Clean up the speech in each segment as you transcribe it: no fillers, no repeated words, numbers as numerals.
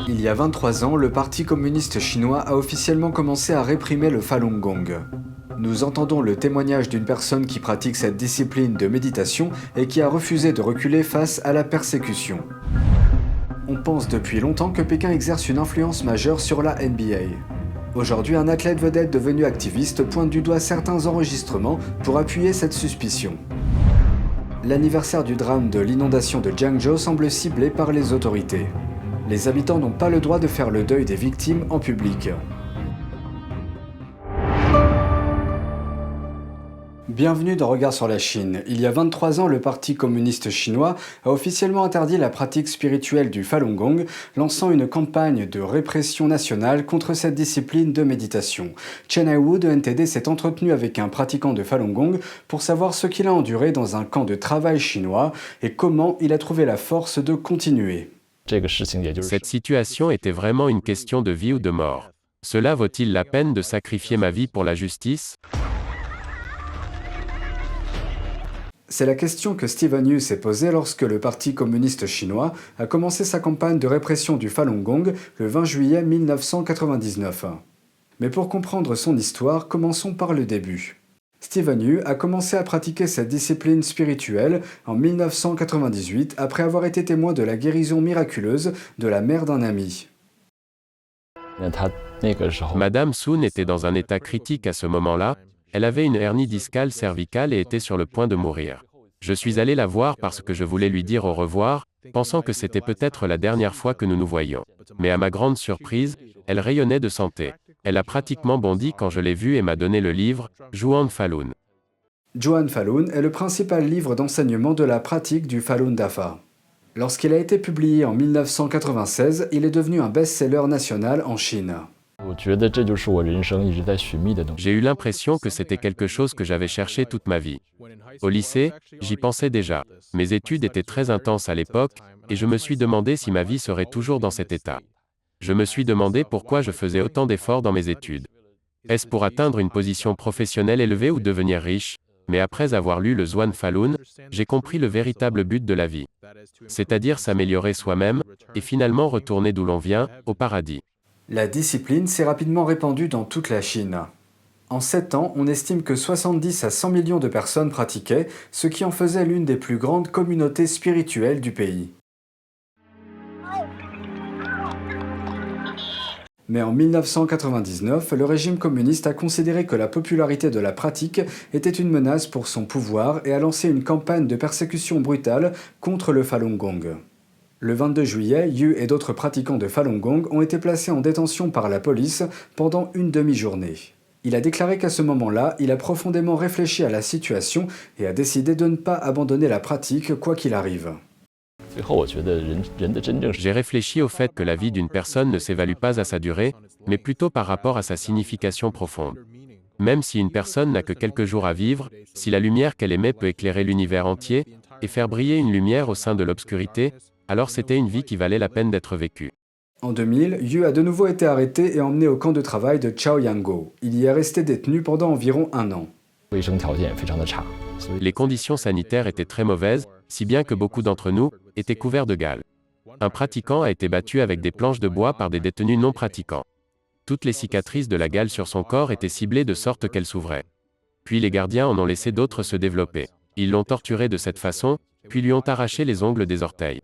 Il y a 23 ans, le Parti communiste chinois a officiellement commencé à réprimer le Falun Gong. Nous entendons le témoignage d'une personne qui pratique cette discipline de méditation et qui a refusé de reculer face à la persécution. On pense depuis longtemps que Pékin exerce une influence majeure sur la NBA. Aujourd'hui, un athlète vedette devenu activiste pointe du doigt certains enregistrements pour appuyer cette suspicion. L'anniversaire du drame de l'inondation de Jiangzhou semble ciblé par les autorités. Les habitants n'ont pas le droit de faire le deuil des victimes en public. Bienvenue dans Regard sur la Chine. Il y a 23 ans, le Parti communiste chinois a officiellement interdit la pratique spirituelle du Falun Gong, lançant une campagne de répression nationale contre cette discipline de méditation. Chen Haiwu de NTD s'est entretenu avec un pratiquant de Falun Gong pour savoir ce qu'il a enduré dans un camp de travail chinois et comment il a trouvé la force de continuer. Cette situation était vraiment une question de vie ou de mort. Cela vaut-il la peine de sacrifier ma vie pour la justice ? C'est la question que Steven Yu s'est posée lorsque le Parti communiste chinois a commencé sa campagne de répression du Falun Gong le 20 juillet 1999. Mais pour comprendre son histoire, commençons par le début. Steven Yu a commencé à pratiquer cette discipline spirituelle en 1998 après avoir été témoin de la guérison miraculeuse de la mère d'un ami. Madame Sun était dans un état critique à ce moment-là. Elle avait une hernie discale cervicale et était sur le point de mourir. Je suis allé la voir parce que je voulais lui dire au revoir, pensant que c'était peut-être la dernière fois que nous nous voyions. Mais à ma grande surprise, elle rayonnait de santé. Elle a pratiquement bondi quand je l'ai vue et m'a donné le livre « Zhuang Falun ». Zhuang Falun est le principal livre d'enseignement de la pratique du Falun Dafa. Lorsqu'il a été publié en 1996, il est devenu un best-seller national en Chine. J'ai eu l'impression que c'était quelque chose que j'avais cherché toute ma vie. Au lycée, j'y pensais déjà. Mes études étaient très intenses à l'époque, et je me suis demandé si ma vie serait toujours dans cet état. Je me suis demandé pourquoi je faisais autant d'efforts dans mes études. Est-ce pour atteindre une position professionnelle élevée ou devenir riche ? Mais après avoir lu le Zhuang Falun, j'ai compris le véritable but de la vie. C'est-à-dire s'améliorer soi-même, et finalement retourner d'où l'on vient, au paradis. La discipline s'est rapidement répandue dans toute la Chine. En 7 ans, on estime que 70 à 100 millions de personnes pratiquaient, ce qui en faisait l'une des plus grandes communautés spirituelles du pays. Mais en 1999, le régime communiste a considéré que la popularité de la pratique était une menace pour son pouvoir et a lancé une campagne de persécution brutale contre le Falun Gong. Le 22 juillet, Yu et d'autres pratiquants de Falun Gong ont été placés en détention par la police pendant une demi-journée. Il a déclaré qu'à ce moment-là, il a profondément réfléchi à la situation et a décidé de ne pas abandonner la pratique quoi qu'il arrive. J'ai réfléchi au fait que la vie d'une personne ne s'évalue pas à sa durée, mais plutôt par rapport à sa signification profonde. Même si une personne n'a que quelques jours à vivre, si la lumière qu'elle émet peut éclairer l'univers entier et faire briller une lumière au sein de l'obscurité, alors c'était une vie qui valait la peine d'être vécue. En 2000, Yu a de nouveau été arrêté et emmené au camp de travail de Chaoyangou. Il y est resté détenu pendant environ un an. Les conditions sanitaires étaient très mauvaises, si bien que beaucoup d'entre nous étaient couverts de gale. Un pratiquant a été battu avec des planches de bois par des détenus non pratiquants. Toutes les cicatrices de la gale sur son corps étaient ciblées de sorte qu'elles s'ouvraient. Puis les gardiens en ont laissé d'autres se développer. Ils l'ont torturé de cette façon, puis lui ont arraché les ongles des orteils.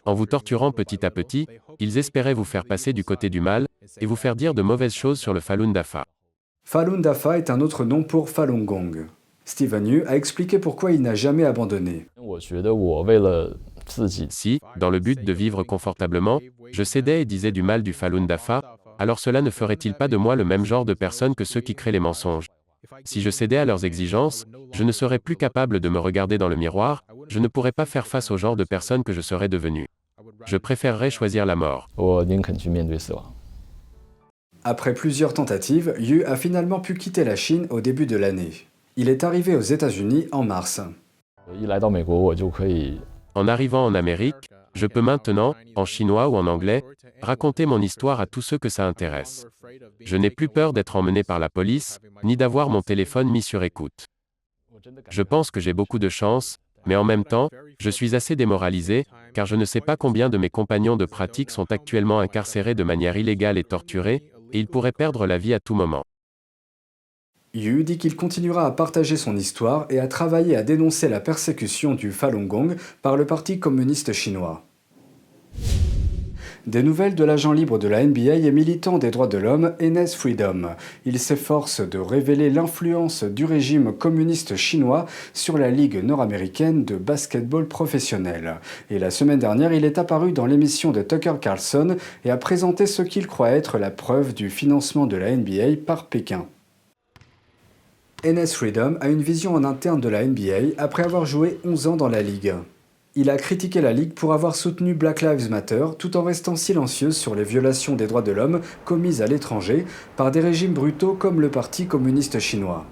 En vous torturant petit à petit, ils espéraient vous faire passer du côté du mal et vous faire dire de mauvaises choses sur le Falun Dafa. Falun Dafa est un autre nom pour Falun Gong. Steven Yu a expliqué pourquoi il n'a jamais abandonné. Si, dans le but de vivre confortablement, je cédais et disais du mal du Falun Dafa, alors cela ne ferait-il pas de moi le même genre de personne que ceux qui créent les mensonges ? Si je cédais à leurs exigences, je ne serais plus capable de me regarder dans le miroir, je ne pourrais pas faire face au genre de personne que je serais devenu. Je préférerais choisir la mort. Après plusieurs tentatives, Yu a finalement pu quitter la Chine au début de l'année. Il est arrivé aux États-Unis en mars. En arrivant en Amérique, je peux maintenant, en chinois ou en anglais, raconter mon histoire à tous ceux que ça intéresse. Je n'ai plus peur d'être emmené par la police, ni d'avoir mon téléphone mis sur écoute. Je pense que j'ai beaucoup de chance, Mais en même temps, je suis assez démoralisé, car je ne sais pas combien de mes compagnons de pratique sont actuellement incarcérés de manière illégale et torturés, et ils pourraient perdre la vie à tout moment. Yu dit qu'il continuera à partager son histoire et à travailler à dénoncer la persécution du Falun Gong par le Parti communiste chinois. Des nouvelles de l'agent libre de la NBA et militant des droits de l'homme, Enes Freedom. Il s'efforce de révéler l'influence du régime communiste chinois sur la Ligue nord-américaine de basketball professionnel. Et la semaine dernière, il est apparu dans l'émission de Tucker Carlson et a présenté ce qu'il croit être la preuve du financement de la NBA par Pékin. Enes Freedom a une vision en interne de la NBA après avoir joué 11 ans dans la Ligue. Il a critiqué la Ligue pour avoir soutenu Black Lives Matter tout en restant silencieux sur les violations des droits de l'homme commises à l'étranger par des régimes brutaux comme le Parti communiste chinois.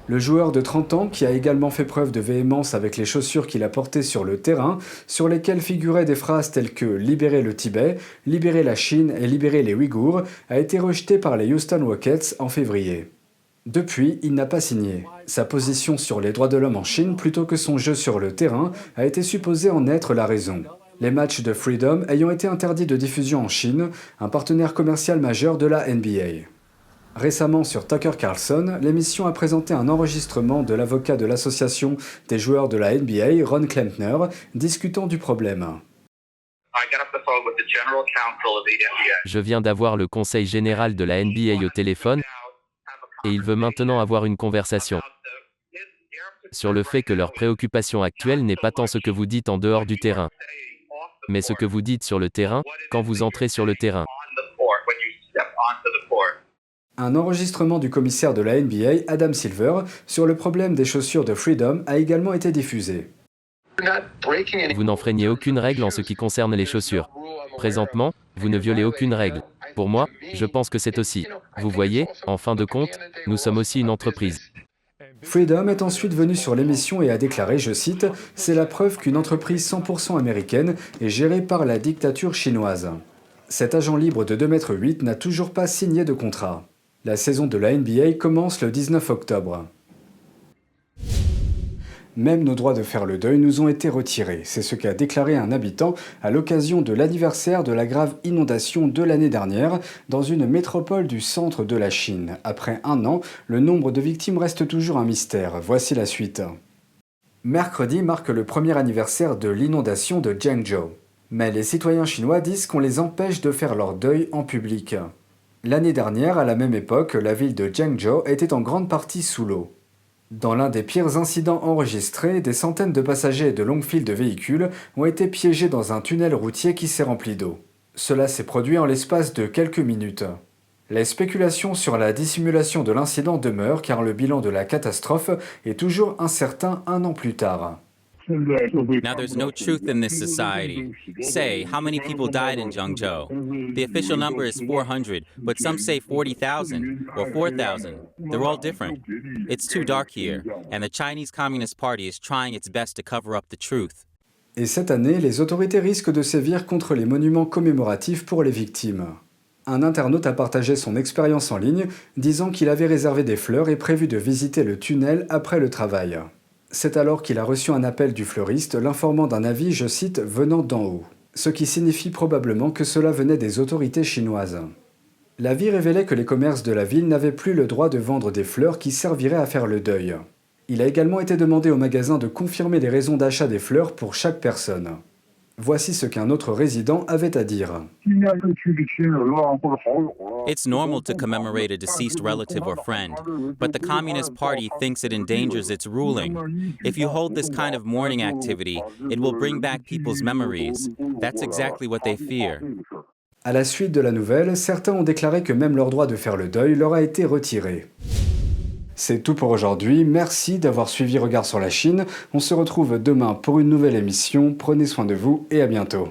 Le joueur de 30 ans, qui a également fait preuve de véhémence avec les chaussures qu'il a portées sur le terrain, sur lesquelles figuraient des phrases telles que « libérer le Tibet »,« libérer la Chine » et « libérer les Ouïghours », a été rejeté par les Houston Rockets en février. Depuis, il n'a pas signé. Sa position sur les droits de l'homme en Chine, plutôt que son jeu sur le terrain, a été supposée en être la raison. Les matchs de Freedom ayant été interdits de diffusion en Chine, un partenaire commercial majeur de la NBA. Récemment sur Tucker Carlson, l'émission a présenté un enregistrement de l'avocat de l'association des joueurs de la NBA, Ron Klempner, discutant du problème. Je viens d'avoir le conseil général de la NBA au téléphone et il veut maintenant avoir une conversation sur le fait que leur préoccupation actuelle n'est pas tant ce que vous dites en dehors du terrain, mais ce que vous dites sur le terrain, quand vous entrez sur le terrain. Un enregistrement du commissaire de la NBA, Adam Silver, sur le problème des chaussures de Freedom a également été diffusé. Vous n'enfreignez aucune règle en ce qui concerne les chaussures. Présentement, vous ne violez aucune règle. Pour moi, je pense que c'est aussi. Vous voyez, en fin de compte, nous sommes aussi une entreprise. Freedom est ensuite venu sur l'émission et a déclaré, je cite, « C'est la preuve qu'une entreprise 100% américaine est gérée par la dictature chinoise ». Cet agent libre de 2,8 m n'a toujours pas signé de contrat. La saison de la NBA commence le 19 octobre. Même nos droits de faire le deuil nous ont été retirés. C'est ce qu'a déclaré un habitant à l'occasion de l'anniversaire de la grave inondation de l'année dernière dans une métropole du centre de la Chine. Après un an, le nombre de victimes reste toujours un mystère. Voici la suite. Mercredi marque le premier anniversaire de l'inondation de Zhengzhou. Mais les citoyens chinois disent qu'on les empêche de faire leur deuil en public. L'année dernière, à la même époque, la ville de Zhengzhou était en grande partie sous l'eau. Dans l'un des pires incidents enregistrés, des centaines de passagers et de longues files de véhicules ont été piégés dans un tunnel routier qui s'est rempli d'eau. Cela s'est produit en l'espace de quelques minutes. Les spéculations sur la dissimulation de l'incident demeurent car le bilan de la catastrophe est toujours incertain un an plus tard. Now, there's no truth in this society. Say, how many people died in Zhengzhou? The official number is 400, but some say 40,000 or 4,000. They're all different. It's too dark here, and the Chinese Communist Party is trying its best to cover up the truth. Et cette année, les autorités risquent de sévir contre les monuments commémoratifs pour les victimes. Un internaute a partagé son expérience en ligne, disant qu'il avait réservé des fleurs et prévu de visiter le tunnel après le travail. C'est alors qu'il a reçu un appel du fleuriste l'informant d'un avis, je cite, « venant d'en haut », ce qui signifie probablement que cela venait des autorités chinoises. L'avis révélait que les commerces de la ville n'avaient plus le droit de vendre des fleurs qui serviraient à faire le deuil. Il a également été demandé au magasin de confirmer les raisons d'achat des fleurs pour chaque personne. Voici ce qu'un autre résident avait à dire. It's normal to commemorate a deceased relative or friend, but the Communist Party thinks it endangers its ruling. If you hold this kind of mourning activity, it will bring back people's memories. That's exactly what they fear. À la suite de la nouvelle, certains ont déclaré que même leur droit de faire le deuil leur a été retiré. C'est tout pour aujourd'hui, merci d'avoir suivi Regard sur la Chine. On se retrouve demain pour une nouvelle émission, prenez soin de vous et à bientôt.